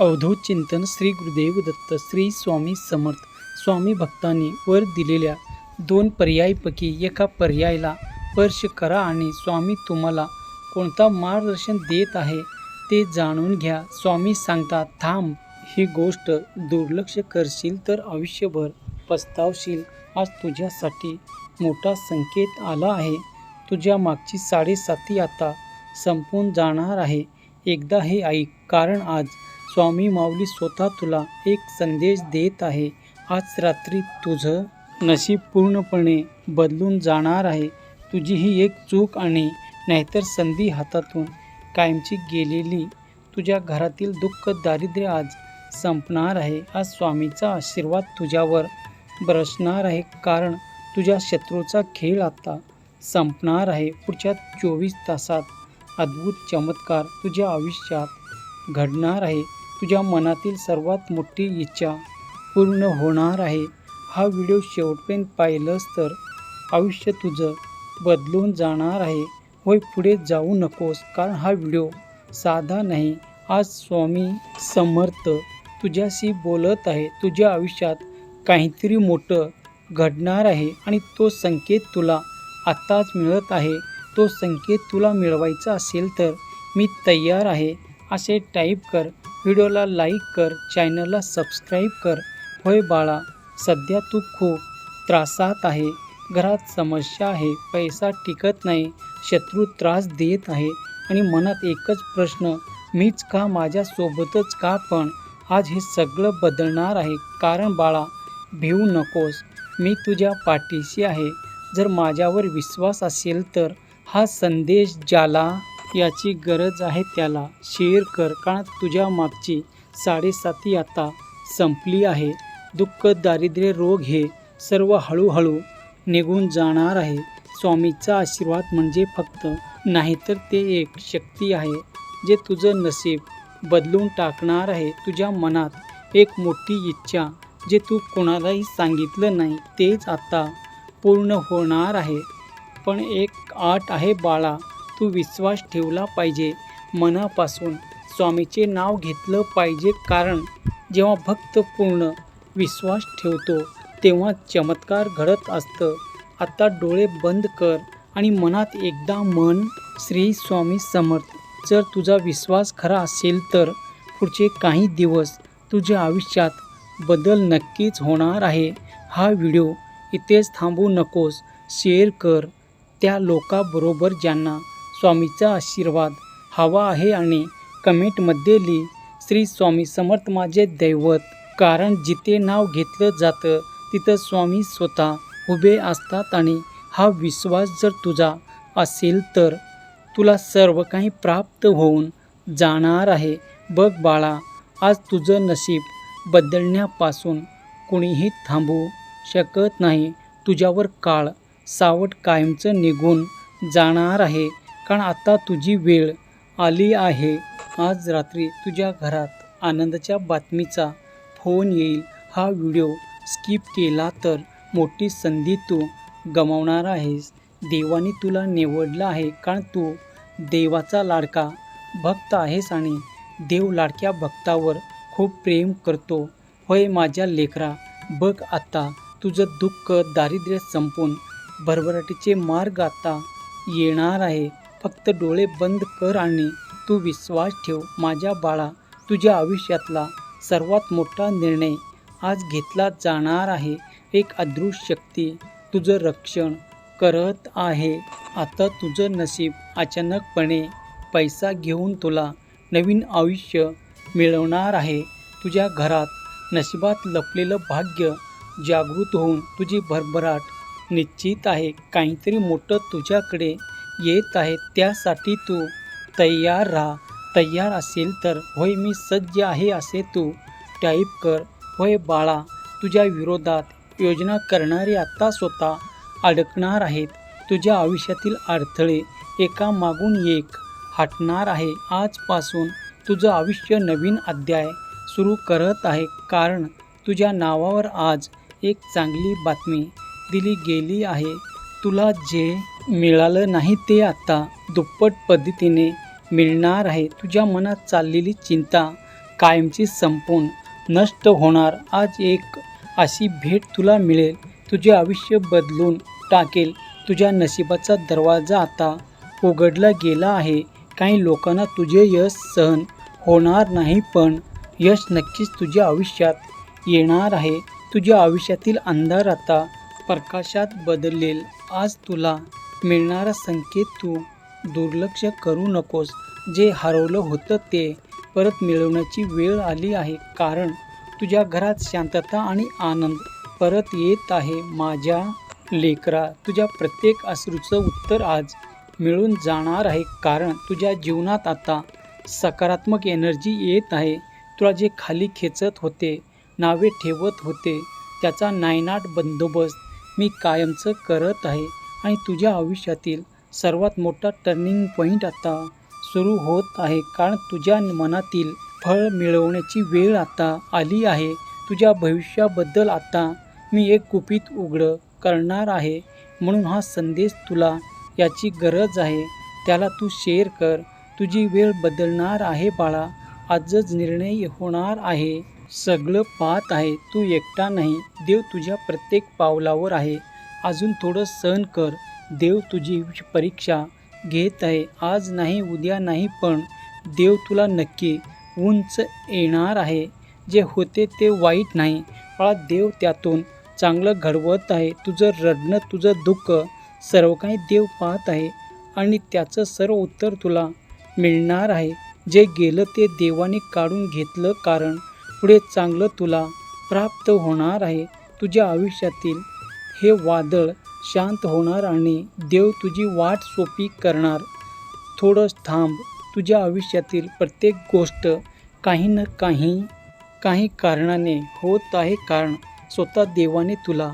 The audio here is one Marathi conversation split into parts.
अवधूत चिंतन श्री गुरुदेव दत्त श्री स्वामी समर्थ स्वामी भक्तांनी वर दिलेल्या दोन पर्यायपैकी एका पर्यायाला स्पर्श करा आणि स्वामी तुम्हाला कोणता मार्गदर्शन देत आहे ते जाणून घ्या. स्वामी सांगतात, थांब, ही गोष्ट दुर्लक्ष करशील तर आयुष्यभर पस्तावशील. आज तुझ्यासाठी मोठा संकेत आला आहे. तुझ्या मागची 7.5 आता संपून जाणार आहे. एकदा हे ऐक, कारण आज स्वामी माऊली स्वतः तुला एक संदेश देत आहे. आज रात्री तुझं नशीब पूर्णपणे बदलून जाणार आहे. तुझी ही एक चूक आणि नाहीतर संधी हातातून कायमची गेलेली तुझ्या घरातील दुःख दारिद्र्य आज संपणार आहे. आज स्वामीचा आशीर्वाद तुझ्यावर बरसणार आहे, कारण तुझ्या शत्रूचा खेळ आता संपणार आहे. पुढच्या 24 तासात अद्भुत चमत्कार तुझ्या आयुष्यात घडणार आहे. तुझ्या मनातील सर्वात मोठी इच्छा पूर्ण होणार आहे. हा व्हिडिओ शेवटपर्यंत पाहिलंस तर आयुष्य तुझं बदलून जाणार आहे. होय, पुढे जाऊ नकोस, कारण हा व्हिडिओ साधा नाही. आज स्वामी समर्थ तुझ्याशी बोलत आहे. तुझ्या आयुष्यात काहीतरी मोठं घडणार आहे आणि तो संकेत तुला आत्ताच मिळत आहे. तो संकेत तुला मिळवायचा असेल तर मी तयार आहे असे टाईप कर. व्हिडिओला लाईक कर, चॅनलला सबस्क्राईब कर. होय बाळा, सध्या तू खूप त्रासात आहे. घरात समस्या आहे, पैसा टिकत नाही, शत्रू त्रास देत आहे आणि मनात एकच प्रश्न, मीच का, माझ्यासोबतच का? पण आज हे सगळं बदलणार आहे. कारण बाळा, भिवू नकोस, मी तुझ्या पाठीशी आहे. जर माझ्यावर विश्वास असेल तर हा संदेश ज्याला याची गरज आहे त्याला शेअर कर, कारण तुझ्या मागची 7.5 आता संपली आहे. दुःख, दारिद्र्य, रोग हे सर्व हळूहळू निघून जाणार आहे. स्वामीचा आशीर्वाद म्हणजे फक्त नाही, तर ते एक शक्ती आहे जे तुझं नशीब बदलून टाकणार आहे. तुझ्या मनात एक मोठी इच्छा जे तू कोणालाही सांगितलं नाही तेच आता पूर्ण होणार आहे. पण एक अट आहे बाळा, तू विश्वास ठेवला पाहिजे, मनापासून स्वामीचे नाव घेतलं पाहिजे. कारण जेव्हा भक्त पूर्ण विश्वास ठेवतो तेव्हा चमत्कार घडत असतं. आता डोळे बंद कर आणि मनात एकदा म्हण, श्री स्वामी समर्थ. जर तुझा विश्वास खरा असेल तर पुढचे काही दिवस तुझ्या आयुष्यात बदल नक्कीच होणार आहे. हा व्हिडिओ इथेच थांबवू नकोस, शेअर कर त्या लोकांबरोबर ज्यांना स्वामीचा आशीर्वाद हवा आहे आणि कमेंटमध्ये लिही, श्री स्वामी समर्थ माझे दैवत. कारण जिथे नाव घेतलं जातं तिथं स्वामी स्वतः उभे असतात आणि हा विश्वास जर तुझा असेल तर तुला सर्व काही प्राप्त होऊन जाणार आहे. बघ बाळा, आज तुझं नशीब बदलण्यापासून कुणीही थांबवू शकत नाही. तुझ्यावर काळ सावट कायमचं निघून जाणार आहे, कारण आता तुझी वेळ आली आहे. आज रात्री तुझ्या घरात आनंदाच्या बातमीचा फोन येईल. हा व्हिडिओ स्किप केला तर मोठी संधी तू गमावणार आहेस. देवाने तुला निवडलं आहे, कारण तू देवाचा लाडका भक्त आहेस आणि देव लाडक्या भक्तावर खूप प्रेम करतो. होय माझ्या लेकरा, बघ आता तुझं दुःख दारिद्र्य संपून भरभराटीचे मार्ग आता येणार आहे. फक्त डोळे बंद कर आणि तू विश्वास ठेव. माझ्या बाळा, तुझ्या आयुष्यातला सर्वात मोठा निर्णय आज घेतला जाणार आहे. एक अदृश्य शक्ती तुझं रक्षण करत आहे. आता तुझं नशीब अचानकपणे पैसा घेऊन तुला नवीन आयुष्य मिळवणार आहे. तुझ्या घरात नशिबात लपलेलं भाग्य जागृत होऊन तुझी भरभराट निश्चित आहे. काहीतरी मोठं तुझ्याकडे येत आहे, त्यासाठी तू तयार राहा. तयार असेल तर होय मी सज्ज आहे असे तू टाईप कर. होय बाळा, तुझ्या विरोधात योजना करणारे आता स्वतः अडकणार आहेत. तुझ्या आयुष्यातील अडथळे एका मागून एक हटणार आहे. आजपासून तुझं आयुष्य नवीन अध्याय सुरू करत आहे, कारण तुझ्या नावावर आज एक चांगली बातमी दिली गेली आहे. तुला जे मिळालं नाही ते आता दुप्पट पद्धतीने मिळणार आहे. तुझ्या मनात चाललेली चिंता कायमची संपून नष्ट होणार. आज एक अशी भेट तुला मिळेल, तुझे आयुष्य बदलून टाकेल. तुझ्या नशिबाचा दरवाजा आता उघडला गेला आहे. काही लोकांना तुझे यश सहन होणार नाही, पण यश नक्कीच तुझ्या आयुष्यात येणार आहे. तुझ्या आयुष्यातील अंधार आता प्रकाशात बदलेल. आज तुला मिळणारा संकेत तू दुर्लक्ष करू नकोस. जे हरवलं होतं ते परत मिळवण्याची वेळ आली आहे, कारण तुझ्या घरात शांतता आणि आनंद परत येत आहे. माझ्या लेकरा, तुझ्या प्रत्येक अश्रूचं उत्तर आज मिळून जाणार आहे, कारण तुझ्या जीवनात आता सकारात्मक एनर्जी येत आहे. तुला जे खाली खेचत होते, नावे ठेवत होते, त्याचा नायनाट बंदोबस्त मी कायमचं करत आहे. आणि तुझ्या आयुष्यातील सर्वात मोठा टर्निंग पॉईंट आता सुरू होत आहे, कारण तुझ्या मनातील फळ मिळवण्याची वेळ आता आली आहे. तुझ्या भविष्याबद्दल आता मी एक गुपित उघड करणार आहे, म्हणून हा संदेश तुला याची गरज आहे, त्याला तू शेअर कर. तुझी वेळ बदलणार आहे बाळा. आजच निर्णय होणार आहे. सगळं पाहत आहे, तू एकटा नाही. देव तुझ्या प्रत्येक पावलावर आहे. अजून थोडं सहन कर. देव तुझी परीक्षा घेत आहे. आज नाही, उद्या नाही, पण देव तुला नक्की उंच येणार आहे. जे होते ते वाईट नाही बाळा, देव त्यातून चांगलं घडवत आहे. तुझं रडणं, तुझं दुःख, सर्व काही देव पाहत आहे आणि त्याचं सर्व उत्तर तुला मिळणार आहे. जे गेलं ते देवाने काढून घेतलं, कारण पुढे चांगलं तुला प्राप्त होणार आहे. तुझ्या आयुष्यातील हे वादळ शांत होणार आणि देव तुझी वाट सोपी करणार. थोडं थांब. तुझ्या आयुष्यातील प्रत्येक गोष्ट काही ना काही कारणाने होत आहे, कारण स्वतः देवाने तुला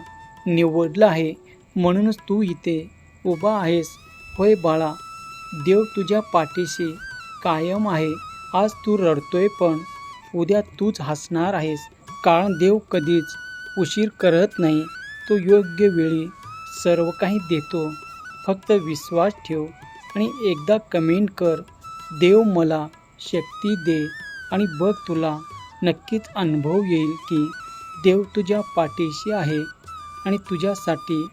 निवडलं आहे. म्हणूनच तू इथे उभा आहेस. होय बाळा, देव तुझ्या पाठीशी कायम आहे. आज तू रडतोय, पण उद्या तूच हसणार आहेस, कारण देव कधीच उशीर करत नाही. तो योग्य वेळी सर्व काही देतो. फक्त विश्वास ठेव आणि एकदा कमेंट कर, देव मला शक्ती दे, आणि बघ, तुला नक्कीच अनुभव येईल की देव तुझ्या पाठीशी आहे आणि तुझ्यासाठी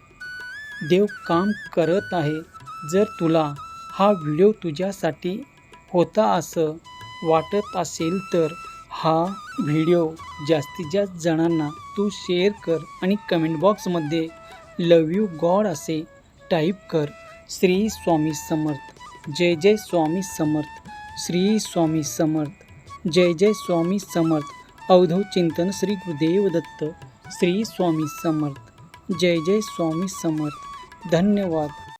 देव काम करत आहे. जर तुला हा व्हिडिओ तुझ्यासाठी होता असं वाटत असेल, तर हा व्हिडिओ जास्तीत जास्त जणांना तू शेअर कर आणि कमेंट बॉक्समध्ये लव यू गॉड असे टाईप कर. श्री स्वामी समर्थ. जय जय स्वामी समर्थ. श्री स्वामी समर्थ. जय जय स्वामी समर्थ. अवधूत चिंतन श्री गुरुदेव दत्त. श्री स्वामी समर्थ. जय जय स्वामी समर्थ. धन्यवाद.